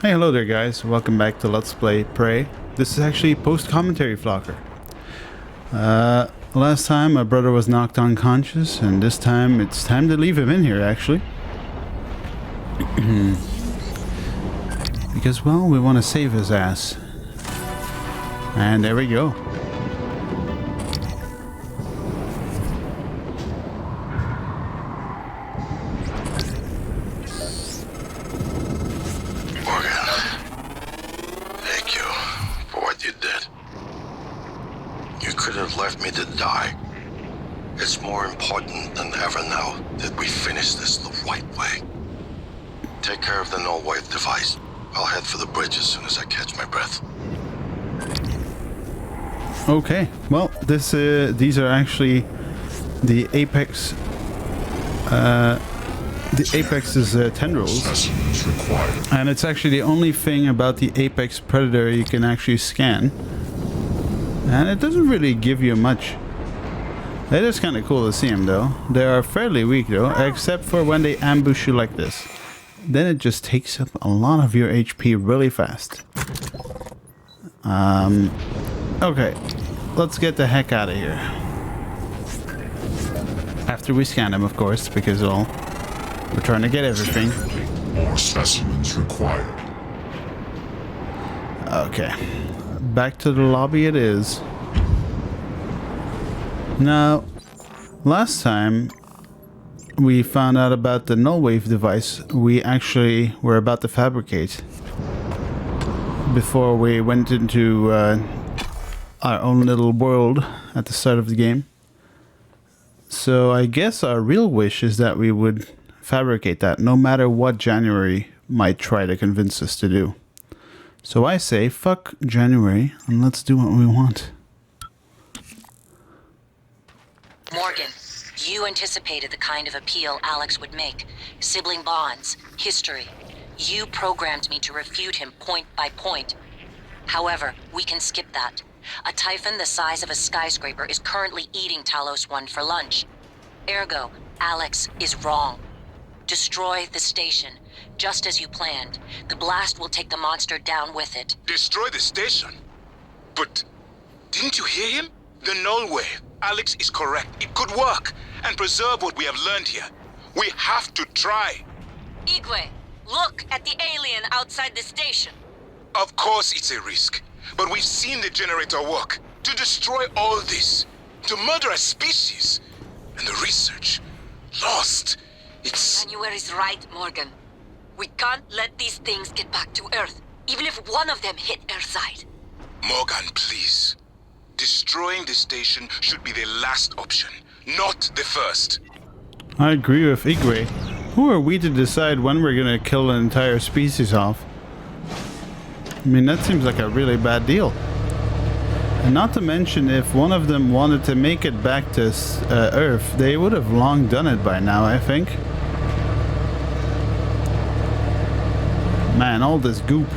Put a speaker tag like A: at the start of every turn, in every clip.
A: Hey, hello there guys, welcome back to Let's Play Prey. This is actually post-commentary Flokker. Last time my brother was knocked unconscious, and this time it's time to leave him in here actually. Because, well, we want to save his ass. And there we go.
B: Left me to die. It's more important than ever now that we finish this the right way. Take care of the null wave device. I'll head for the bridge as soon as I catch my breath.
A: Okay, well, these are actually the Apex. The Apex's tendrils, and it's actually the only thing about the Apex Predator you can actually scan. And it doesn't really give you much. It is kind of cool to see them though. They are fairly weak though, except for when they ambush you like this. Then it just takes up a lot of your HP really fast. Okay, let's get the heck out of here. After we scan them, of course, because well, we're trying to get everything.
C: More specimens required.
A: Okay. Back to the lobby it is. Now, last time we found out about the null wave device we actually were about to fabricate before we went into our own little world at the start of the game. So I guess our real wish is that we would fabricate that no matter what January might try to convince us to do. So I say, fuck January, and let's do what we want.
D: Morgan, you anticipated the kind of appeal Alex would make. Sibling bonds, history. You programmed me to refute him point by point. However, we can skip that. A Typhon the size of a skyscraper is currently eating Talos 1 for lunch. Ergo, Alex is wrong. Destroy the station. Just as you planned. The blast will take the monster down with it.
E: Destroy the station? But didn't you hear him? The null wave. Alex is correct. It could work and preserve what we have learned here. We have to try.
F: Igwe, look at the alien outside the station.
E: Of course it's a risk, but we've seen the generator work. To destroy all this, to murder a species, and the research lost. It's...
F: January's right, Morgan. We can't let these things get back to Earth, even if one of them hit Earthside.
E: Morgan, please. Destroying the station should be the last option, not the first.
A: I agree with Igwe. Who are we to decide when we're gonna kill an entire species off? I mean, that seems like a really bad deal. And not to mention, if one of them wanted to make it back to Earth, they would have long done it by now, I think. Man, all this goop.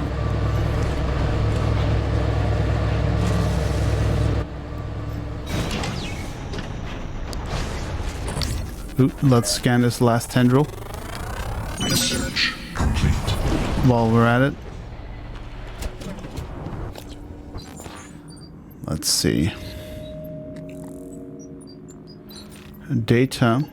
A: Ooh, let's scan this last tendril.
C: Research complete.
A: While we're at it. Let's see. Data.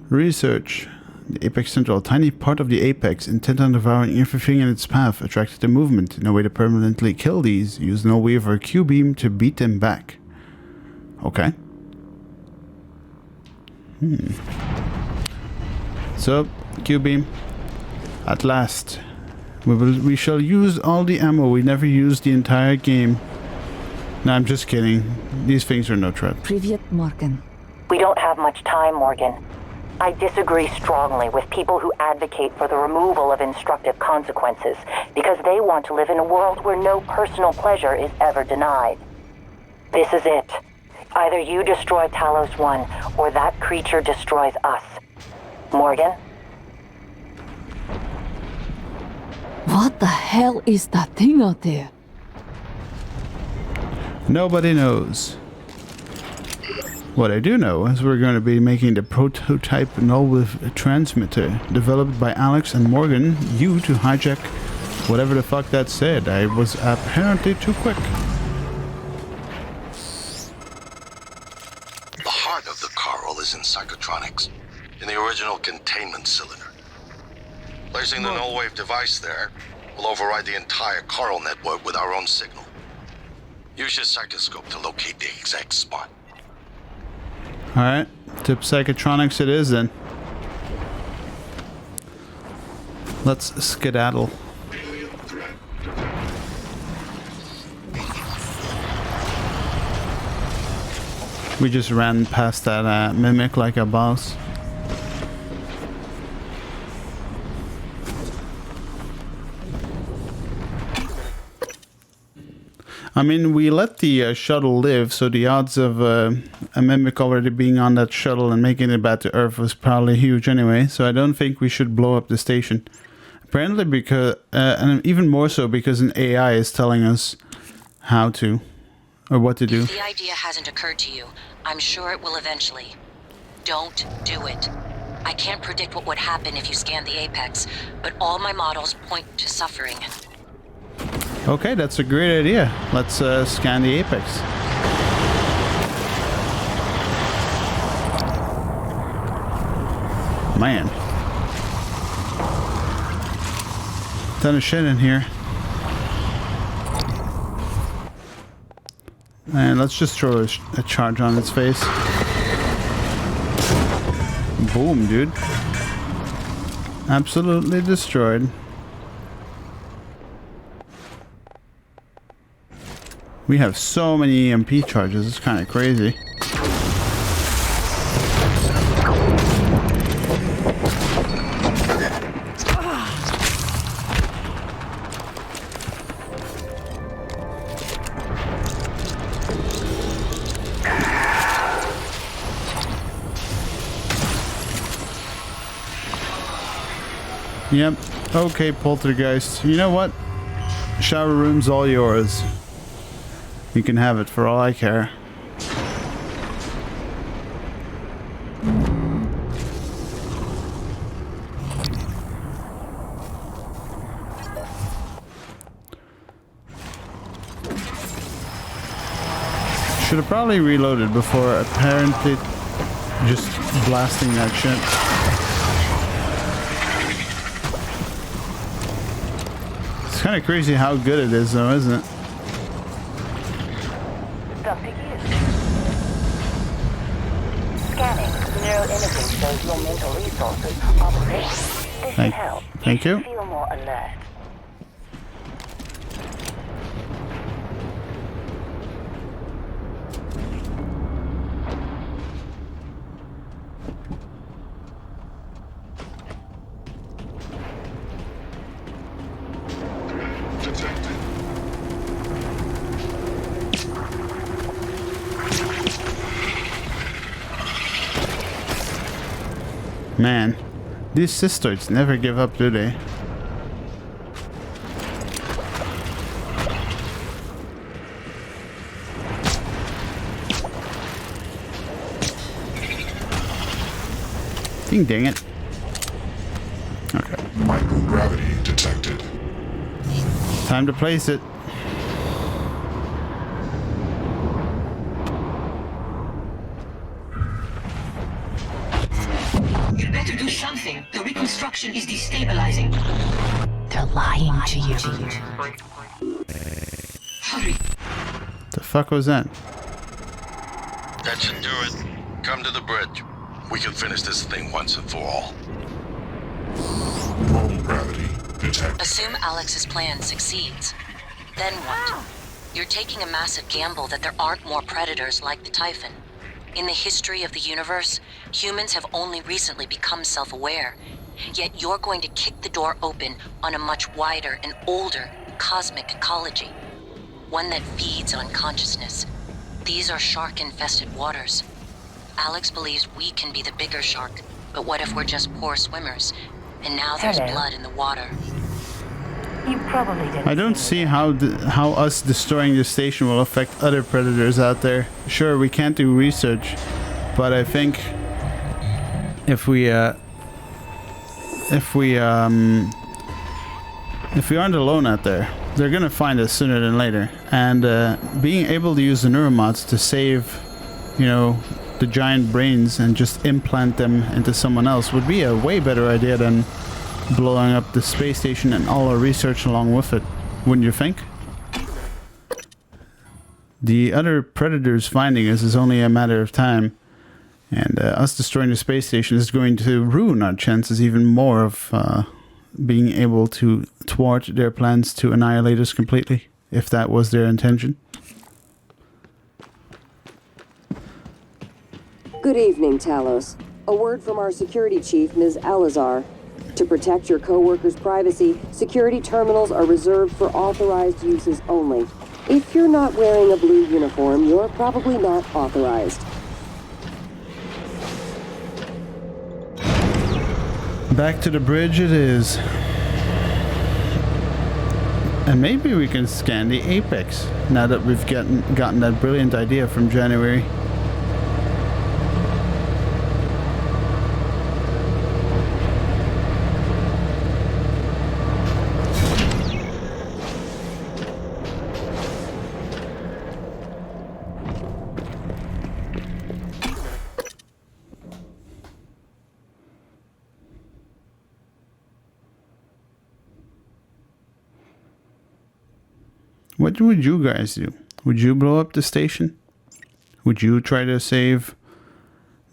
A: Research. The Apex Central, a tiny part of the Apex, intent on devouring everything in its path, attracted to movement. No way to permanently kill these. Use null wave or Q-beam to beat them back. Okay. So, Q-beam. At last. We shall use all the ammo we never used the entire game. No, I'm just kidding. These things are no threat.
G: Привет, Morgan.
H: We don't have much time, Morgan. I disagree strongly with people who advocate for the removal of instructive consequences because they want to live in a world where no personal pleasure is ever denied. This is it. Either you destroy Talos 1 or that creature destroys us. Morgan?
G: What the hell is that thing out there?
A: Nobody knows. What I do know is we're going to be making the prototype null wave transmitter developed by Alex and Morgan, you to hijack Whatever the fuck that said, I was apparently too quick.
B: The heart of the coral is in psychotronics, in the original containment cylinder. Placing the null wave device there will override the entire coral network with our own signal. Use your psychoscope to locate the exact spot.
A: Alright, to psychotronics it is then. Let's skedaddle. We just ran past that mimic like a boss. I mean, we let the shuttle live, so the odds of a mimic already being on that shuttle and making it back to Earth was probably huge anyway, so I don't think we should blow up the station. Apparently because, and even more so because an AI is telling us how to, or what to do.
D: If the idea hasn't occurred to you, I'm sure it will eventually. Don't do it. I can't predict what would happen if you scan the apex, but all my models point to suffering.
A: Okay, that's a great idea. Let's scan the apex. Man. Ton of shit in here. And let's just throw a charge on its face. Boom, dude. Absolutely destroyed. We have so many EMP charges, it's kind of crazy. Yep. Okay, Poltergeist. You know what? Shower room's all yours. You can have it for all I care. Should have probably reloaded before apparently just blasting that shit. It's kind of crazy how good it is though, isn't it?
H: Scanning. Neuroimaging shows your mental resources are the best. This should help.
A: Thank you.
H: Feel more alert.
A: Man, these cystoids never give up, do they? Dang it. Okay.
C: Microgravity detected.
A: Time to place it.
I: You better do something. The reconstruction is destabilizing.
G: They're lying to you.
I: Hurry.
A: The fuck was that?
B: That should do it. Come to the bridge. We can finish this thing once and for all.
C: Normal gravity detected.
D: Assume Alex's plan succeeds. Then what? You're taking a massive gamble that there aren't more predators like the Typhon. In the history of the universe, humans have only recently become self-aware. Yet you're going to kick the door open on a much wider and older cosmic ecology. One that feeds on consciousness. These are shark-infested waters. Alex believes we can be the bigger shark, but what if we're just poor swimmers? And now there's
H: Hello.
D: blood in the water.
H: You probably didn't.
A: I don't see how us destroying the station will affect other predators out there. Sure, we can't do research, but I think if we If we aren't alone out there, they're gonna find us sooner than later. And being able to use the neuromods to save, you know, the giant brains and just implant them into someone else would be a way better idea than blowing up the space station and all our research along with it. Wouldn't you think? The other predators finding us is only a matter of time. And us destroying the space station is going to ruin our chances even more of being able to thwart their plans to annihilate us completely, if that was their intention.
J: Good evening, Talos. A word from our security chief, Ms. Alazar. To protect your co-workers' privacy, security terminals are reserved for authorized uses only. If you're not wearing a blue uniform, you're probably not authorized.
A: Back to the bridge it is. And maybe we can scan the apex now that we've gotten that brilliant idea from January. What would you guys do? Would you blow up the station? Would you try to save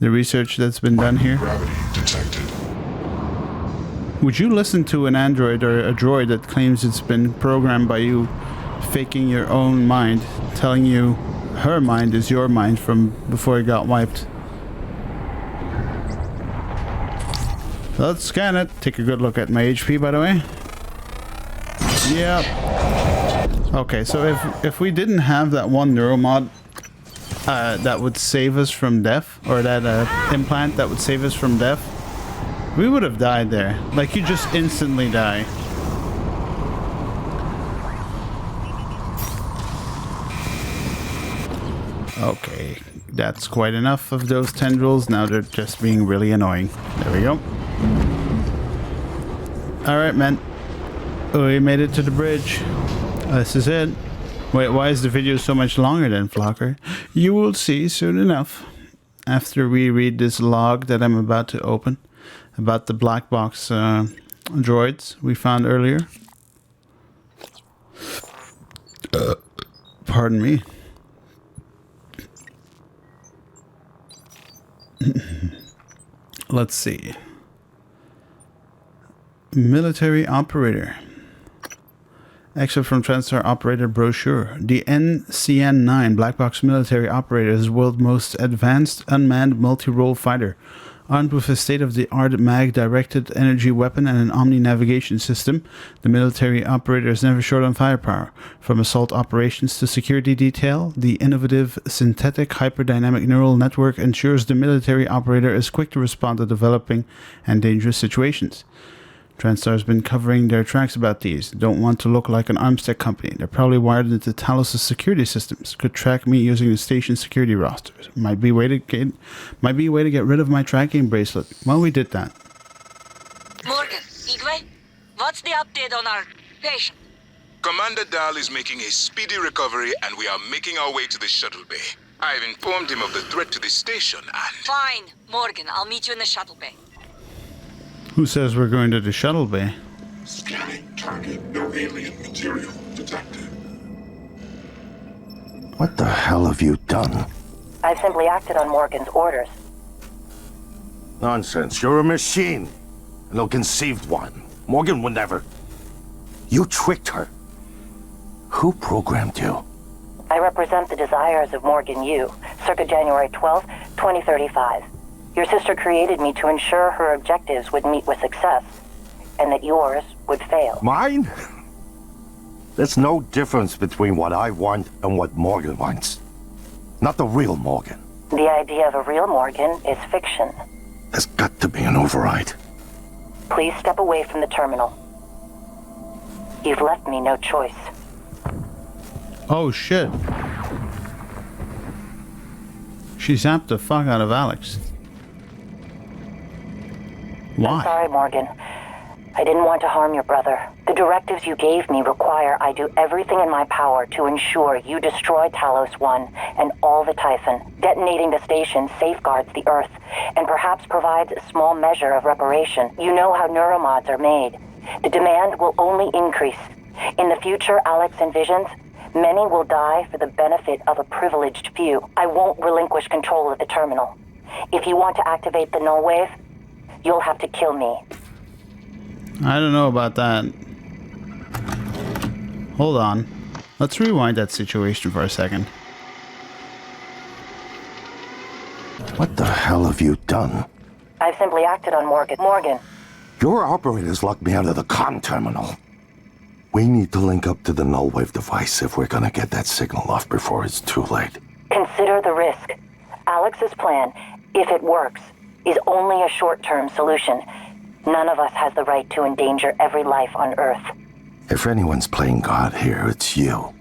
A: the research that's been done here?
C: Gravity detected.
A: Would you listen to an android or a droid that claims it's been programmed by you, faking your own mind, telling you her mind is your mind from before it got wiped? Let's scan it. Take a good look at my HP, by the way. Yep. Okay, so if we didn't have that one neuromod that would save us from death, or that implant that would save us from death, we would have died there. Like, you just instantly die. Okay, that's quite enough of those tendrils. Now they're just being really annoying. There we go. Alright, man. We made it to the bridge. This is it. Wait, why is the video so much longer than Flokker? You will see soon enough. After we read this log that I'm about to open about the black box droids we found earlier. Pardon me. Let's see. Military operator. Excerpt from TranStar Operator Brochure. The NCN-9 Black Box Military Operator is the world's most advanced unmanned multi-role fighter. Armed with a state-of-the-art mag-directed energy weapon and an omni-navigation system, the military operator is never short on firepower. From assault operations to security detail, the innovative synthetic hyperdynamic neural network ensures the military operator is quick to respond to developing and dangerous situations. TranStar's been covering their tracks about these. Don't want to look like an arms tech company. They're probably wired into Talos' security systems. Could track me using the station security rosters. Might be a way to get rid of my tracking bracelet. Well, we did that.
F: Morgan, Igwe, what's the update on our patient?
E: Commander Dahl is making a speedy recovery, and we are making our way to the shuttle bay. I've informed him of the threat to the station, and...
F: Fine, Morgan, I'll meet you in the shuttle bay.
A: Who says we're going to the shuttle bay?
C: Scanning target. No alien material detected.
B: What the hell have you done?
H: I've simply acted on Morgan's orders.
B: Nonsense. You're a machine. An ill-conceived one. Morgan would never. You tricked her. Who programmed you?
H: I represent the desires of Morgan Yu, circa January 12th, 2035. Your sister created me to ensure her objectives would meet with success, and that yours would fail.
B: Mine? There's no difference between what I want and what Morgan wants. Not the real Morgan.
H: The idea of a real Morgan is fiction.
B: There's got to be an override.
H: Please step away from the terminal. You've left me no choice.
A: Oh shit. She zapped the fuck out of Alex. Why?
H: I'm sorry, Morgan. I didn't want to harm your brother. The directives you gave me require I do everything in my power to ensure you destroy Talos 1 and all the Typhon. Detonating the station safeguards the Earth, and perhaps provides a small measure of reparation. You know how neuromods are made. The demand will only increase. In the future Alex envisions, many will die for the benefit of a privileged few. I won't relinquish control of the terminal. If you want to activate the null wave, you'll have to kill me.
A: I don't know about that. Hold on. Let's rewind that situation for a second.
B: What the hell have you done?
H: I've simply acted on Morgan. Morgan,
B: Your operators locked me out of the comm terminal. We need to link up to the null wave device if we're gonna get that signal off before it's too late.
H: consider the risk. Alex's plan, if it works, is only a short-term solution. None of us has the right to endanger every life on Earth.
B: If anyone's playing God here, it's you.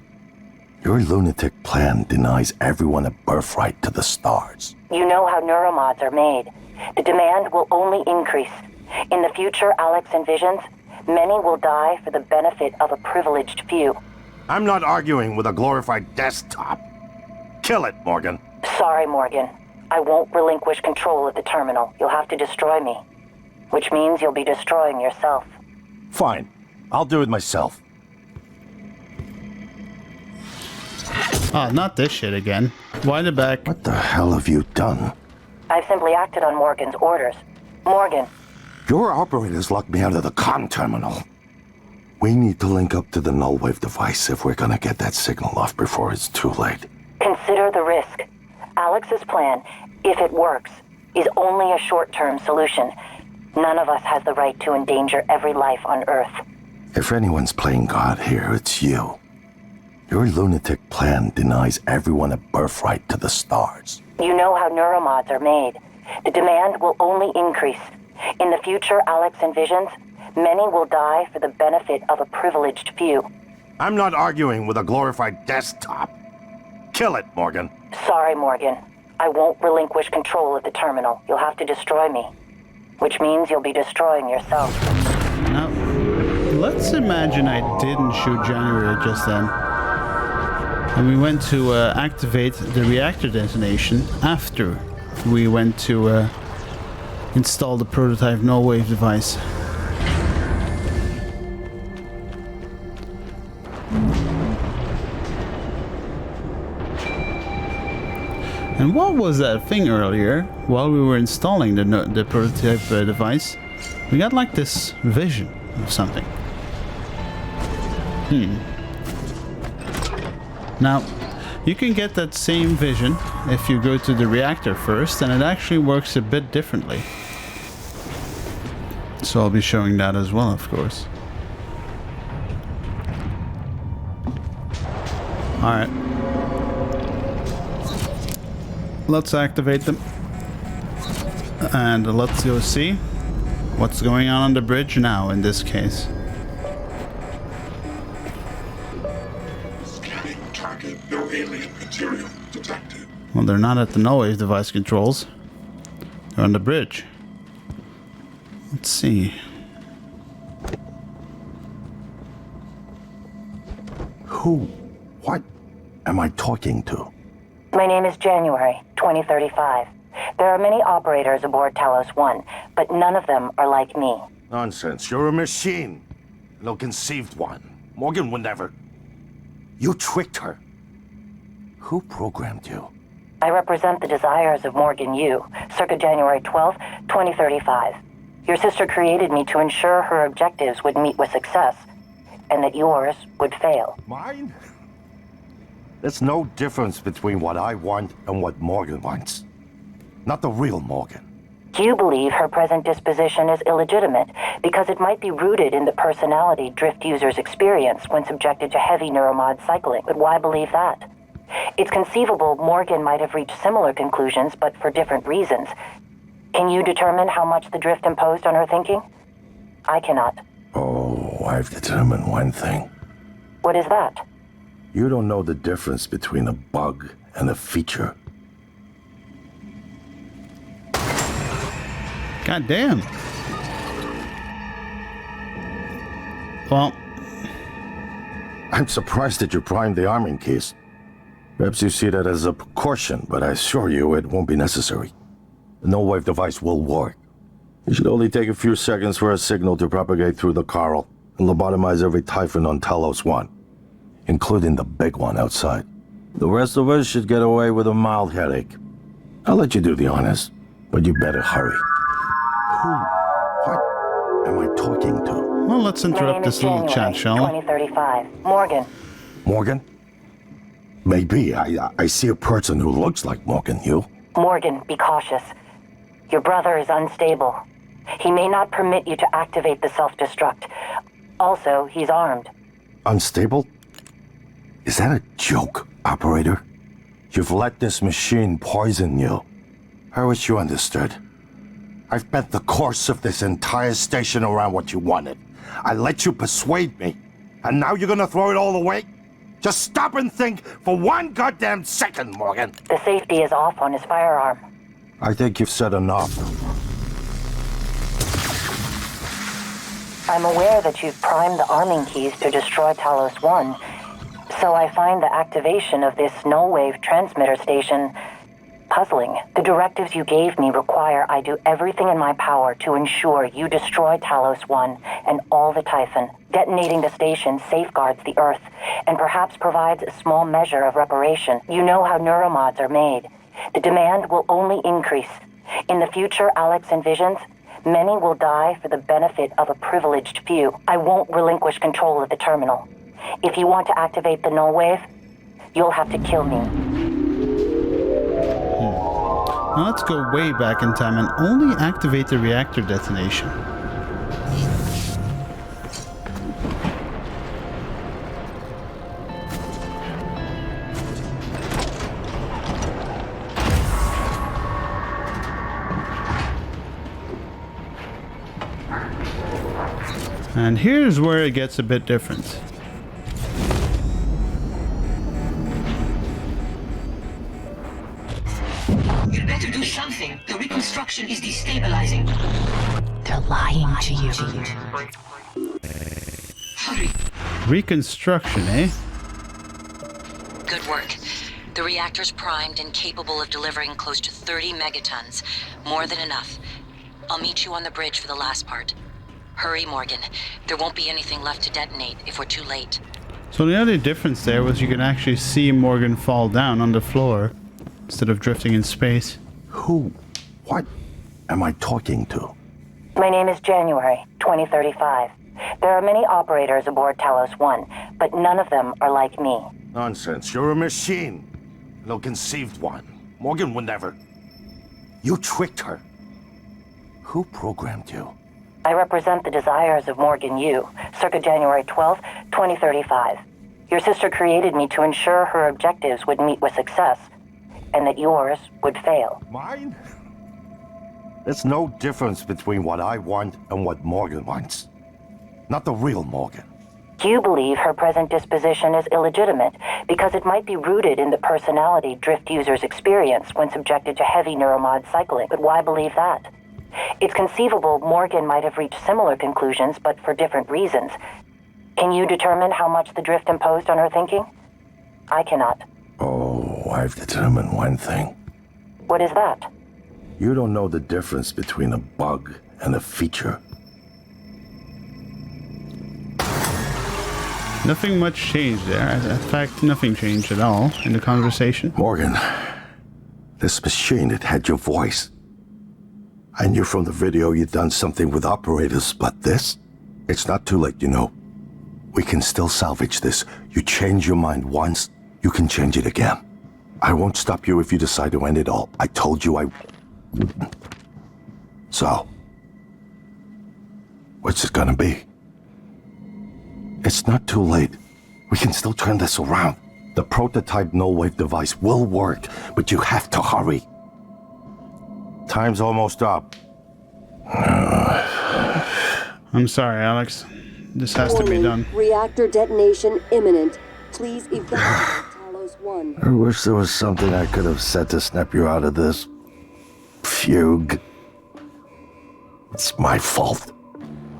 B: Your lunatic plan denies everyone a birthright to the stars.
H: You know how neuromods are made. The demand will only increase. In the future Alex envisions, many will die for the benefit of a privileged few.
B: I'm not arguing with a glorified desktop. Kill it, Morgan.
H: Sorry, Morgan. I won't relinquish control of the terminal. You'll have to destroy me. Which means you'll be destroying yourself.
B: Fine. I'll do it myself.
A: Oh, not this shit again. Wind it back.
B: What the hell have you done?
H: I've simply acted on Morgan's orders. Morgan,
B: Your operators locked me out of the comm terminal. We need to link up to the null wave device if we're gonna get that signal off before it's too late.
H: consider the risk. Alex's plan, if it works, is only a short-term solution. None of us has the right to endanger every life on Earth.
B: If anyone's playing God here, it's you. Your lunatic plan denies everyone a birthright to the stars.
H: You know how neuromods are made. The demand will only increase. In the future Alex envisions, many will die for the benefit of a privileged few.
B: I'm not arguing with a glorified desktop. Kill it, Morgan.
H: Sorry, Morgan. I won't relinquish control of the terminal. You'll have to destroy me. Which means you'll be destroying yourself.
A: Now, let's imagine I didn't shoot January just then. And we went to activate the reactor detonation after we went to install the prototype null wave device. And what was that thing earlier while we were installing the prototype device? We got like this vision of something. Now, you can get that same vision if you go to the reactor first, and it actually works a bit differently. So I'll be showing that as well, of course. Alright. Let's activate them. And let's go see what's going on the bridge now in this case.
C: Scanning target. No alien material detected.
A: Well, they're not at the null wave device controls. They're on the bridge. Let's see.
B: Who? What am I talking to?
H: My name is January, 2035. There are many operators aboard Talos 1, but none of them are like me.
B: Nonsense. You're a machine. An ill-conceived one. Morgan would never. You tricked her. Who programmed you?
H: I represent the desires of Morgan Yu, circa January 12, 2035. Your sister created me to ensure her objectives would meet with success, and that yours would fail.
B: Mine? There's no difference between what I want and what Morgan wants. Not the real Morgan.
H: You believe her present disposition is illegitimate because it might be rooted in the personality Drift users experience when subjected to heavy neuromod cycling. But why believe that? It's conceivable Morgan might have reached similar conclusions, but for different reasons. Can you determine how much the Drift imposed on her thinking? I cannot.
B: Oh, I've determined one thing.
H: What is that?
B: You don't know the difference between a bug and a feature.
A: God damn. Well,
B: I'm surprised that you primed the arming keys. Perhaps you see that as a precaution, but I assure you it won't be necessary. The no-wave device will work. It should only take a few seconds for a signal to propagate through the coral and lobotomize every Typhon on Talos 1, including the big one outside. The rest of us should get away with a mild headache. I'll let you do the honors, but you better hurry. What am I talking to?
A: Well, let's interrupt this little chat, shall we?
H: 2035. Morgan.
B: Morgan? Maybe. I see a person who looks like Morgan. You?
H: Morgan, be cautious. Your brother is unstable. He may not permit you to activate the self-destruct. Also, he's armed.
B: Unstable? Is that a joke, operator? You've let this machine poison you. I wish you understood. I've bet the course of this entire station around what you wanted. I let you persuade me. And now you're gonna throw it all away? Just stop and think for one goddamn second, Morgan.
H: The safety is off on his firearm.
B: I think you've said enough.
H: I'm aware that you've primed the arming keys to destroy Talos 1, so I find the activation of this null-wave transmitter station puzzling. The directives you gave me require I do everything in my power to ensure you destroy Talos 1 and all the Typhon. Detonating the station safeguards the Earth, and perhaps provides a small measure of reparation. You know how neuromods are made. The demand will only increase. In the future Alex envisions, many will die for the benefit of a privileged few. I won't relinquish control of the terminal. If you want to activate the null wave, you'll have to kill me.
A: Now let's go way back in time and only activate the reactor detonation. And here's where it gets a bit different.
I: You better do something. The reconstruction is destabilizing.
G: They're lying to you.
I: Hurry.
A: Reconstruction, eh?
D: Good work. The reactor's primed and capable of delivering close to 30 megatons. More than enough. I'll meet you on the bridge for the last part. Hurry, Morgan. There won't be anything left to detonate if we're too late.
A: So the only difference there was you can actually see Morgan fall down on the floor instead of drifting in space.
B: Who? What am I talking to?
H: My name is January, 2035. There are many operators aboard Talos 1, but none of them are like me.
B: Nonsense. You're a machine. An ill-conceived one. Morgan would never. You tricked her. Who programmed you?
H: I represent the desires of Morgan Yu, circa January 12, 2035. Your sister created me to ensure her objectives would meet with success, and that yours would fail.
B: Mine? There's no difference between what I want and what Morgan wants. Not the real Morgan.
H: You believe her present disposition is illegitimate because it might be rooted in the personality Drift users experience when subjected to heavy neuromod cycling. But why believe that? It's conceivable Morgan might have reached similar conclusions, but for different reasons. Can you determine how much the Drift imposed on her thinking? I cannot.
B: Oh, I've determined one thing.
H: What is that?
B: You don't know the difference between a bug and a feature.
A: Nothing much changed there. In fact, nothing changed at all in the conversation.
B: Morgan, this machine, it had your voice. I knew from the video you'd done something with operators, but this? It's not too late, you know. We can still salvage this. You change your mind once, you can change it again. I won't stop you if you decide to end it all. I told you I wouldn't. So, what's it gonna be? It's not too late. We can still turn this around. The prototype null-wave device will work, but you have to hurry. Time's almost up.
A: I'm sorry, Alex. This has to be done.
J: Reactor detonation imminent. Please evacuate Talos 1.
B: I wish there was something I could have said to snap you out of this fugue. It's my fault.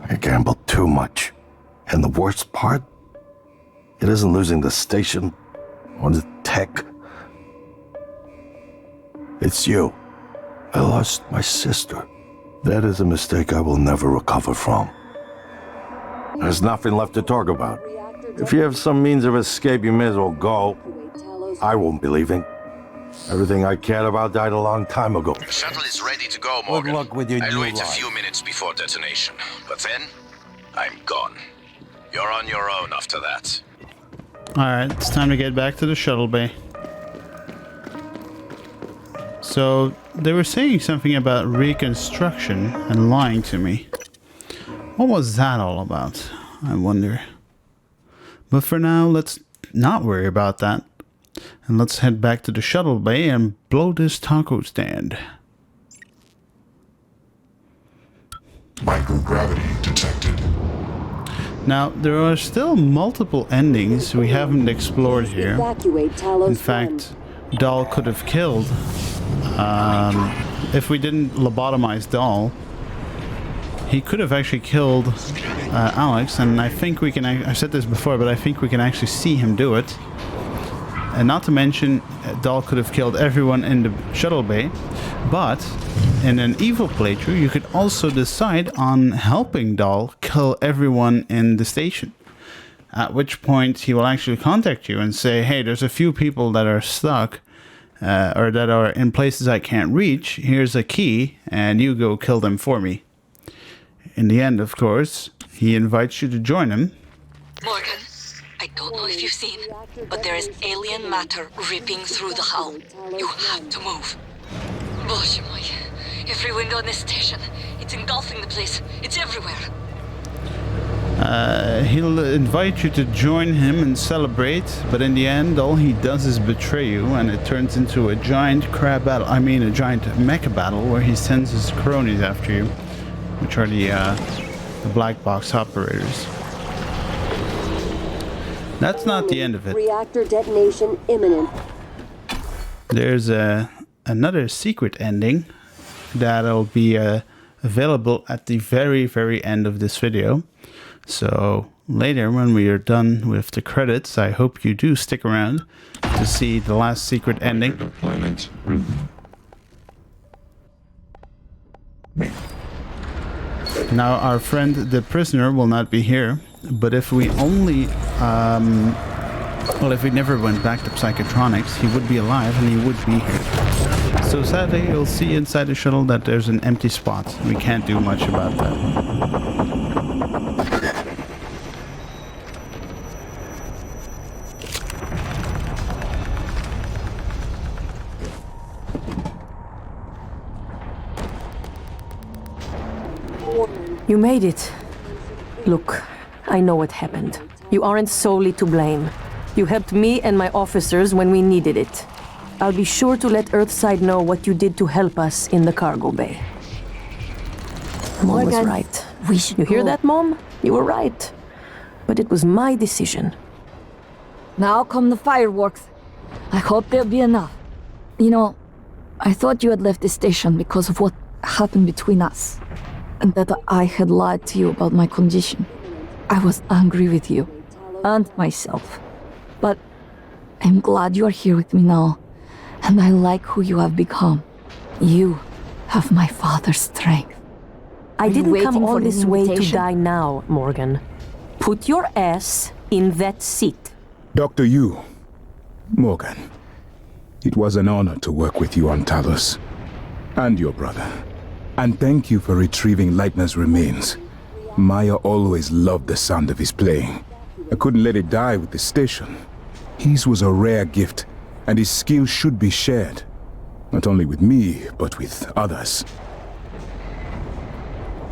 B: I gambled too much. And the worst part? It isn't losing the station or the tech. It's you. I lost my sister. That is a mistake I will never recover from. There's nothing left to talk about. If you have some means of escape, you may as well go. I won't be leaving. Everything I cared about died a long time ago.
K: The shuttle is ready to go, Morgan.
B: Good luck with your
K: I'll
B: new
K: wait a
B: life.
K: few minutes before detonation, but then I'm gone. You're on your own after that.
A: Alright, it's time to get back to the shuttle bay. So, they were saying something about reconstruction and lying to me. What was that all about? I wonder. But for now, let's not worry about that. And let's head back to the shuttle bay and blow this taco stand.
C: Microgravity detected.
A: Now, there are still multiple endings we haven't explored here.
J: Evacuate Talos
A: In fact, Dahl could have killed, if we didn't lobotomize Dahl, he could have actually killed Alex, and I think we can, I've said this before, but I think we can actually see him do it. And not to mention, Dahl could have killed everyone in the shuttle bay, but in an evil playthrough, you could also decide on helping Dahl kill everyone in the station. At which point, he will actually contact you and say, hey, there's a few people that are stuck, or that are in places I can't reach. Here's a key, and you go kill them for me. In the end, of course, he invites you to join him.
F: Morgan, I don't know if you've seen, but there is alien matter ripping through the hull. You have to move. Боже мой. Every window in this station. It's engulfing the place. It's everywhere.
A: He'll invite you to join him and celebrate, but in the end, all he does is betray you, and it turns into a giant crab battle. I mean, a giant mecha battle where he sends his cronies after you, which are the black box operators. That's not the end of it.
J: Reactor detonation imminent.
A: There's another secret ending that'll be available at the very, very end of this video. So later, when we are done with the credits, I hope you do stick around to see the last secret ending.
C: Deployment.
A: Now, our friend the prisoner will not be here, but if we only, well, if we never went back to Psychotronics, he would be alive and he would be here. So sadly, you'll see inside the shuttle that there's an empty spot. We can't do much about that.
G: You made it. Look, I know what happened. You aren't solely to blame. You helped me and my officers when we needed it. I'll be sure to let Earthside know what you did to help us in the cargo bay. Mom was right. You hear that, Mom? You were right. But it was my decision.
L: Now come the fireworks. I hope there'll be enough. You know, I thought you had left the station because of what happened between us. And that I had lied to you about my condition. I was angry with you. And myself. But I'm glad you are here with me now. And I like who you have become. You have my father's strength.
G: I didn't come all
L: for
G: this
L: this
G: way to
L: invitation?
G: die now, Morgan. Put your ass in that seat.
M: Dr. Yu, Morgan, it was an honor to work with you on Talos. And your brother. And thank you for retrieving Leitner's remains. Maya always loved the sound of his playing. I couldn't let it die with the station. His was a rare gift, and his skill should be shared. Not only with me, but with others.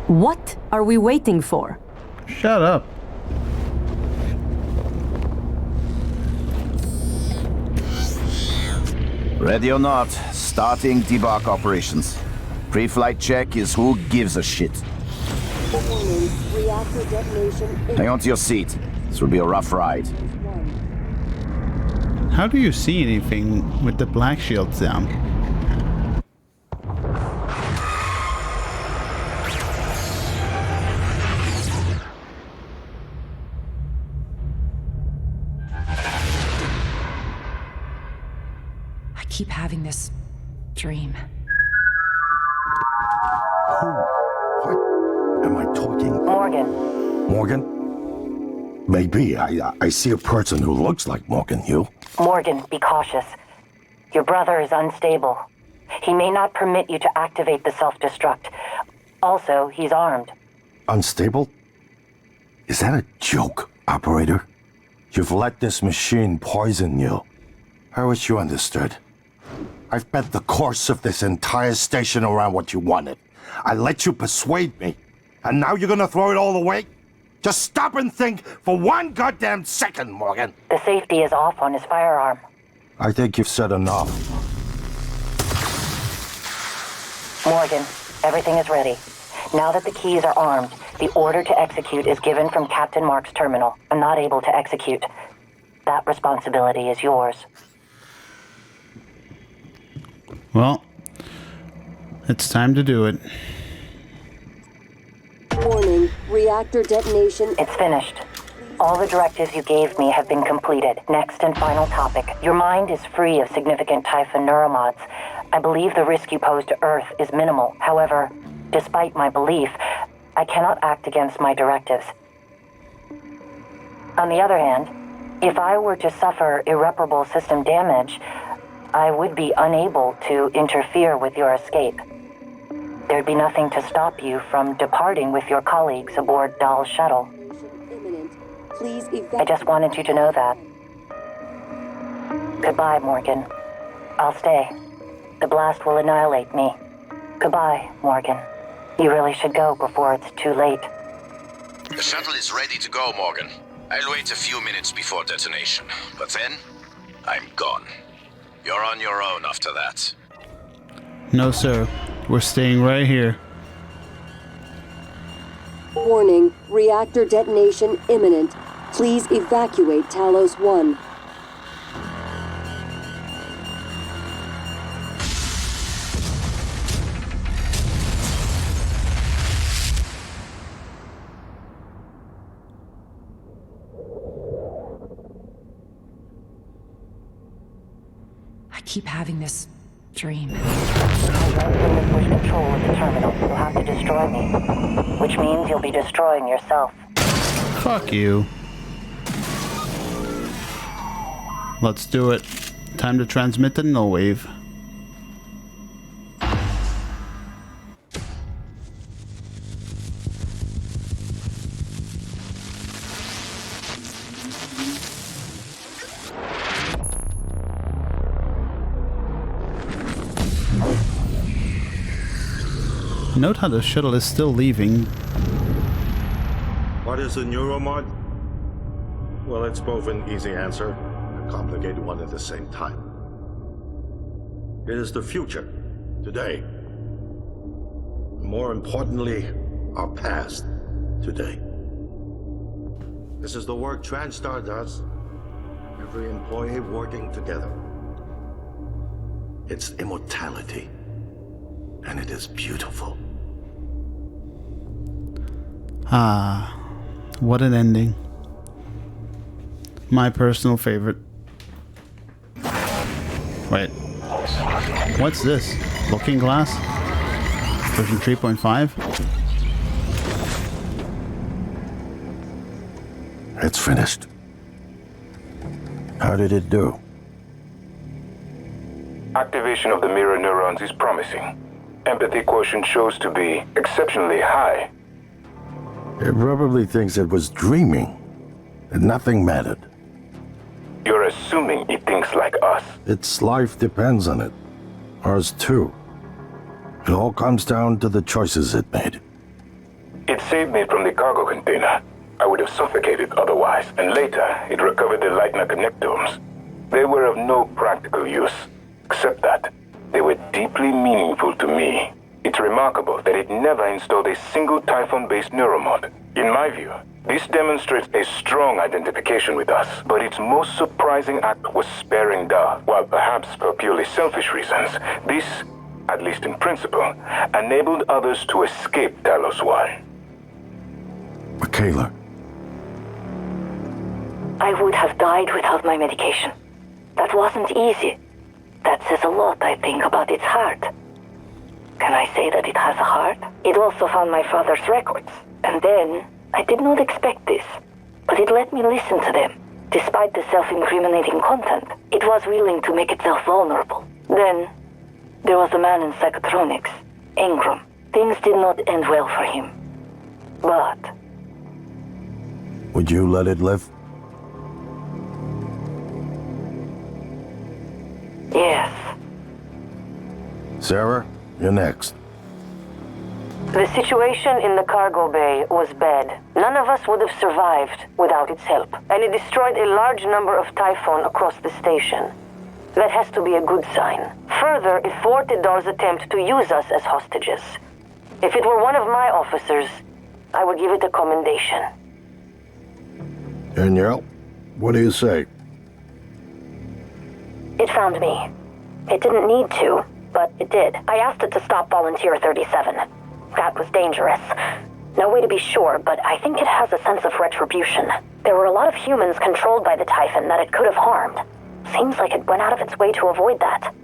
G: What are we waiting for?
A: Shut up.
K: Ready or not, starting debark operations. Pre-flight check is who gives a shit.
J: Reactor detonation
K: Hang on to your seat. This will be a rough ride.
A: How do you see anything with the black shields down?
N: keep having this dream.
B: What am I talking?
H: Morgan.
B: Morgan? Maybe. I see a person who looks like Morgan. You?
H: Morgan, be cautious. Your brother is unstable. He may not permit you to activate the self-destruct. Also, he's armed.
B: Unstable? Is that a joke, operator? You've let this machine poison you. I wish you understood. I've bet the course of this entire station around what you wanted. I let you persuade me. And now you're gonna throw it all away? Just stop and think for one goddamn second, Morgan.
H: The safety is off on his firearm.
B: I think you've said enough.
H: Morgan, everything is ready. Now that the keys are armed, the order to execute is given from Captain Mark's terminal. I'm not able to execute. That responsibility is yours.
A: Well, it's time to do it.
J: Warning, reactor detonation.
H: It's finished. All the directives you gave me have been completed. Next and final topic. Your mind is free of significant Typhon neuromods. I believe the risk you pose to Earth is minimal. However, despite my belief, I cannot act against my directives. On the other hand, if I were to suffer irreparable system damage, I would be unable to interfere with your escape. There'd be nothing to stop you from departing with your colleagues aboard Dahl's shuttle. I just wanted you to know that. Goodbye, Morgan. I'll stay. The blast will annihilate me. Goodbye, Morgan. You really should go before it's too late.
K: The shuttle is ready to go, Morgan. I'll wait a few minutes before detonation, but then I'm gone. You're on your own after that.
A: No, sir. We're staying right here.
J: Warning, reactor detonation imminent. Please evacuate Talos 1.
N: I keep having this dream.
H: I won't relinquish control of the terminal. You'll have to destroy me. Which means you'll be destroying yourself.
A: Fuck you. Let's do it. Time to transmit the null wave. Note how the shuttle is still leaving.
O: What is a neuromod? Well, it's both an easy answer and a complicated one at the same time. It is the future, today. More importantly, our past, today. This is the work TranStar does. Every employee working together. It's immortality. And it is beautiful.
A: Ah, what an ending. My personal favorite. Wait. What's this? Looking glass? Version 3.5?
B: It's finished. How did it do?
P: Activation of the mirror neurons is promising. Empathy quotient shows to be exceptionally high.
B: It probably thinks it was dreaming, and nothing mattered.
P: You're assuming it thinks like us.
B: Its life depends on it. Ours too. It all comes down to the choices it made.
P: It saved me from the cargo container. I would have suffocated otherwise, and later it recovered the Leitner connectomes. They were of no practical use, except that they were deeply meaningful to me. It's remarkable that it never installed a single Typhon-based neuromod. In my view, this demonstrates a strong identification with us, but its most surprising act was sparing Dahl. While perhaps for purely selfish reasons, this, at least in principle, enabled others to escape Talos 1.
B: Michaela.
H: I would have died without my medication. That wasn't easy. That says a lot, I think, about its heart. Can I say that it has a heart? It also found my father's records. And then, I did not expect this, but it let me listen to them. Despite the self-incriminating content, it was willing to make itself vulnerable. Then, there was a man in psychotronics, Ingram. Things did not end well for him. But...
B: Would you let it live?
H: yes.
B: Sarah, you're next.
H: The situation in the cargo bay was bad. None of us would have survived without its help, and it destroyed a large number of Typhon across the station. That has to be a good sign. Further, it thwarted Dar's attempt to use us as hostages. If it were one of my officers, I would give it a commendation.
B: Danielle, what do you say?
H: It found me. It didn't need to, but it did. I asked it to stop Volunteer 37. That was dangerous. No way to be sure, but I think it has a sense of retribution. There were a lot of humans controlled by the Typhon that it could have harmed. Seems like it went out of its way to avoid that.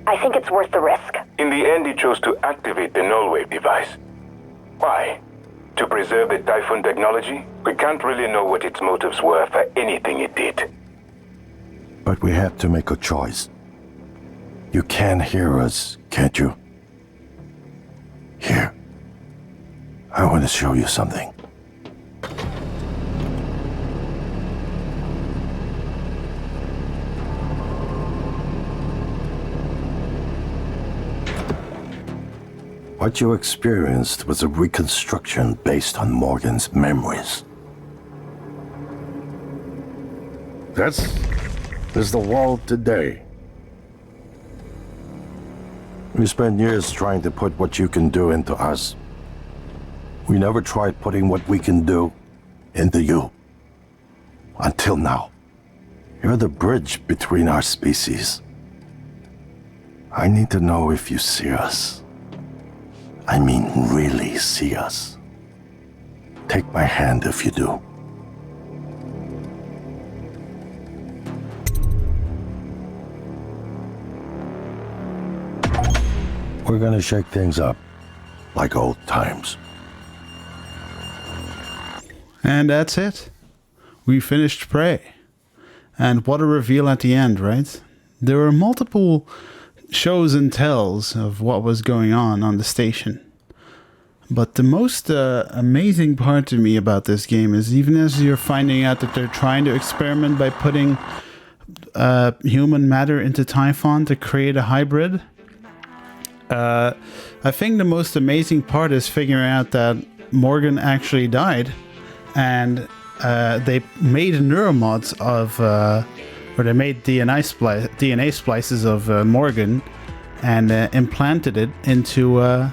H: I think it's worth the risk.
P: In the end, it chose to activate the null-wave device. Why? To preserve the Typhon technology? We can't really know what its motives were for anything it did.
B: But we have to make a choice. You can hear us, can't you? Here. I want to show you something. What you experienced was a reconstruction based on Morgan's memories. This is the world today. We spent years trying to put what you can do into us. We never tried putting what we can do into you. Until now. You're the bridge between our species. I need to know if you see us. I mean, really see us. Take my hand if you do. We're gonna shake things up, like old times.
A: And that's it. We finished Prey. And what a reveal at the end, right? There were multiple shows and tells of what was going on the station. But the most amazing part to me about this game is even as you're finding out that they're trying to experiment by putting human matter into Typhon to create a hybrid, I think the most amazing part is figuring out that Morgan actually died, and they made neuromods of, or they made DNA splices of Morgan and implanted it into a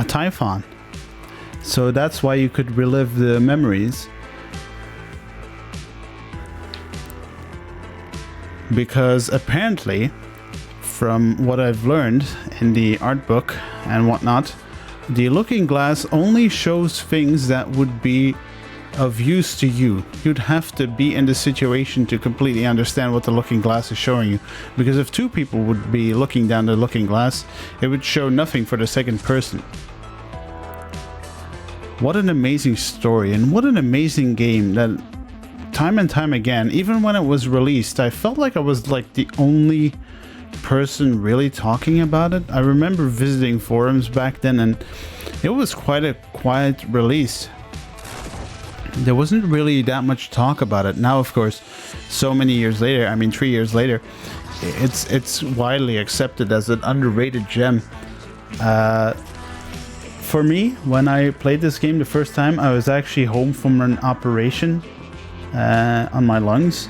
A: Typhon. So that's why you could relive the memories. Because apparently, from what I've learned in the art book and whatnot, the looking glass only shows things that would be of use to you. You'd have to be in the situation to completely understand what the looking glass is showing you. Because if two people would be looking down the looking glass, it would show nothing for the second person. What an amazing story, and what an amazing game that time and time again, even when it was released, I felt like I was like the only person really talking about it. I remember visiting forums back then, and it was quite a quiet release. There wasn't really that much talk about it. Now, of course, so many years later, I mean 3 years later, it's widely accepted as an underrated gem. For me, when I played this game the first time, I was actually home from an operation on my lungs,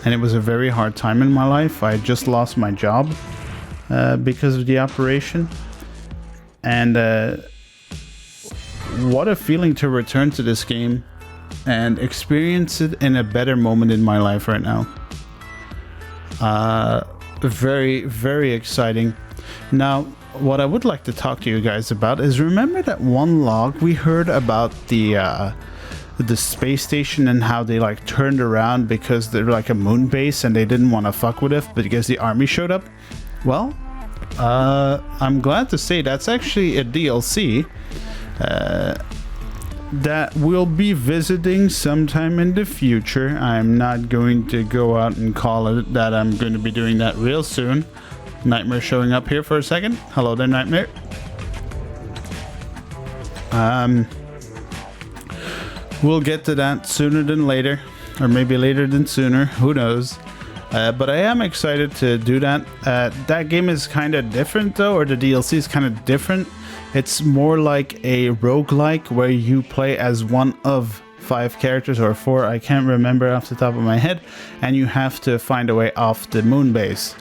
A: and it was a very hard time in my life. I had just lost my job because of the operation, and what a feeling to return to this game and experience it in a better moment in my life right now. Very, very exciting. Now, what I would like to talk to you guys about is, remember that one log we heard about the with the space station and how they like turned around because they're like a moon base and they didn't want to fuck with it, but because the army showed up. Well, I'm glad to say that's actually a DLC that we'll be visiting sometime in the future. I'm not going to go out and call it that I'm going to be doing that real soon. Nightmare showing up here for a second. Hello there, Nightmare. We'll get to that sooner than later, or maybe later than sooner, who knows. But I am excited to do that. That game is kind of different though, or the DLC is kind of different. It's more like a roguelike where you play as one of 5 characters or 4, I can't remember off the top of my head, and you have to find a way off the moon base.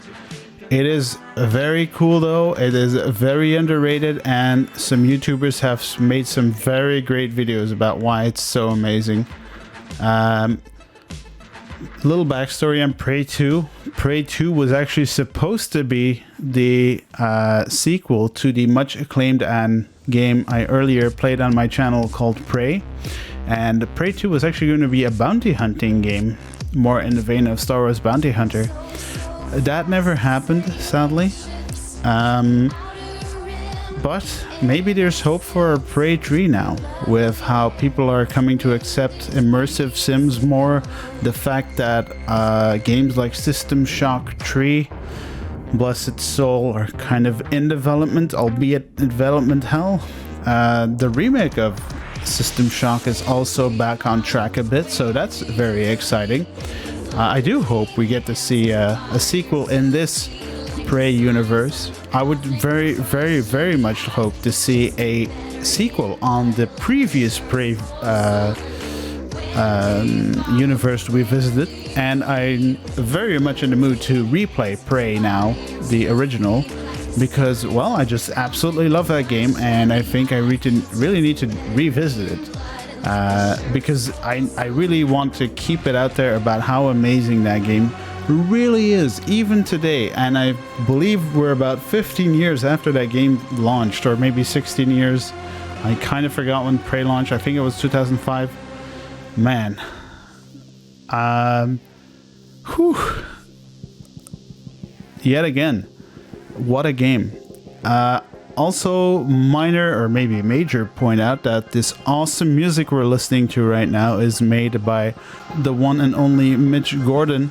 A: It is very cool though, it is very underrated, and some YouTubers have made some very great videos about why it's so amazing. Little backstory on Prey 2. Prey 2 was actually supposed to be the sequel to the much acclaimed game I earlier played on my channel called Prey. And Prey 2 was actually going to be a bounty hunting game, more in the vein of Star Wars Bounty Hunter. That never happened, sadly. But maybe there's hope for Prey 3 now, with how people are coming to accept immersive sims more. The fact that games like System Shock 3, bless its soul, are kind of in development, albeit in development hell. The remake of System Shock is also back on track a bit, so that's very exciting. I do hope we get to see a sequel in this Prey universe. I would very, very, very much hope to see a sequel on the previous Prey universe we visited, and I'm very much in the mood to replay Prey now, the original, because, well, I just absolutely love that game, and I think I really need to revisit it. Because I really want to keep it out there about how amazing that game really is, even today. And I believe we're about 15 years after that game launched, or maybe 16 years. I kind of forgot when Prey launched. I think it was 2005. Man. Whew. Yet again, what a game. Also, minor or maybe major point out that this awesome music we're listening to right now is made by the one and only Mitch Gordon.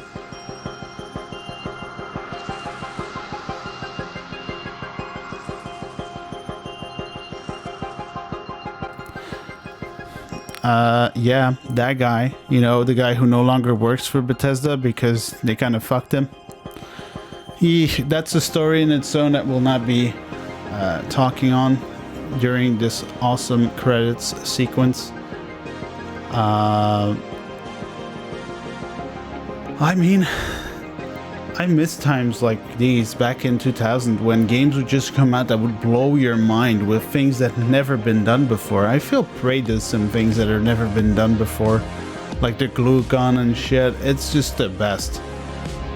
A: Yeah, that guy, you know, the guy who no longer works for Bethesda because they kind of fucked him. That's a story in its own that will not be talking on during this awesome credits sequence. I mean, I miss times like these back in 2000 when games would just come out that would blow your mind with things that never been done before. I feel Prey does some things that have never been done before, like the glue gun and shit. It's just the best.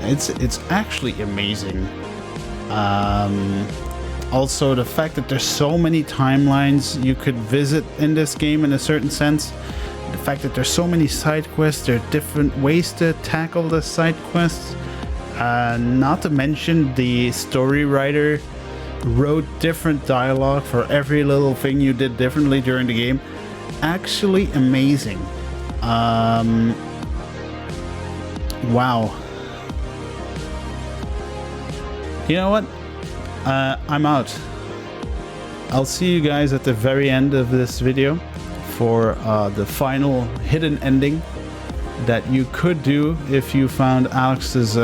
A: It's actually amazing. Also, the fact that there's so many timelines you could visit in this game in a certain sense. The fact that there's so many side quests, there are different ways to tackle the side quests. Not to mention the story writer wrote different dialogue for every little thing you did differently during the game. Actually amazing. Wow. You know what? I'm out. I'll see you guys at the very end of this video for the final hidden ending that you could do if you found Alex's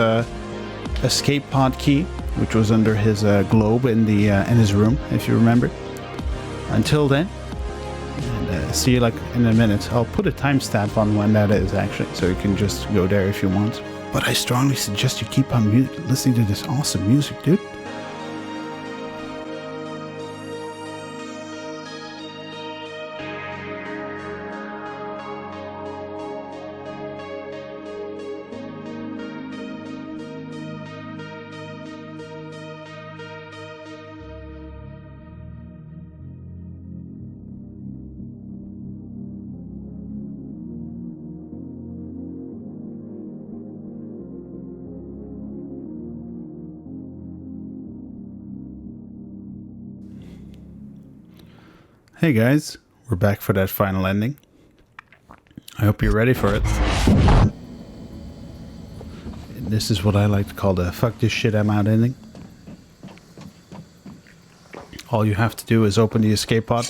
A: escape pod key, which was under his globe in his room, if you remember. Until then, and see you like in a minute. I'll put a timestamp on when that is actually, so you can just go there if you want. But I strongly suggest you keep on listening to this awesome music, dude. Hey guys, we're back for that final ending. I hope you're ready for it. This is what I like to call the fuck this shit I'm out ending. All you have to do is open the escape pod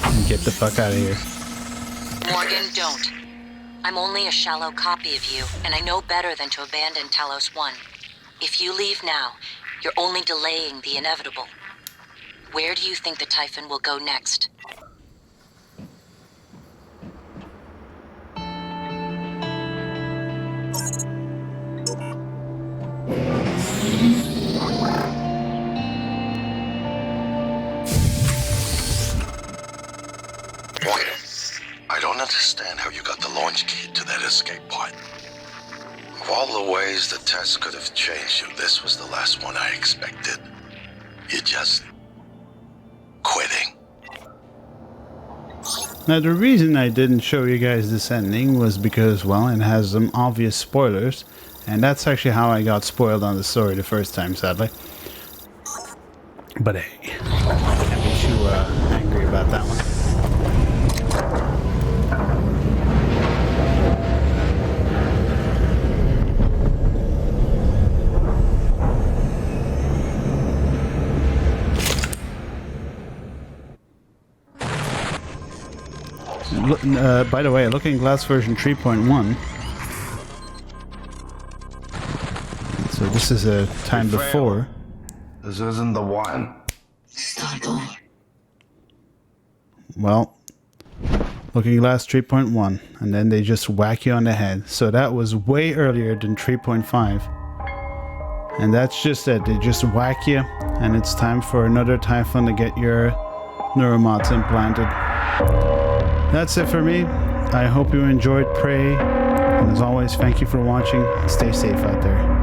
A: and get the fuck out of here.
D: Morgan, don't. I'm only a shallow copy of you, and I know better than to abandon Talos 1. If you leave now, you're only delaying the inevitable. Where do you think the Typhon will go next?
B: Morgan, I don't understand how you got the launch key to that escape pod. Of all the ways the test could have changed you, this was the last one I expected. You just... quitting.
A: Now the reason I didn't show you guys this ending was because, well, it has some obvious spoilers, and that's actually how I got spoiled on the story the first time, sadly. But hey, I can't be too angry about that one. By the way, Looking Glass version 3.1. So this is a time before.
B: This isn't the one.
I: Start over.
A: Well, Looking Glass 3.1, and then they just whack you on the head. So that was way earlier than 3.5. And that's just it. They just whack you, and it's time for another Typhon to get your neuromods implanted. That's it for me. I hope you enjoyed Prey. And as always, thank you for watching. Stay safe out there.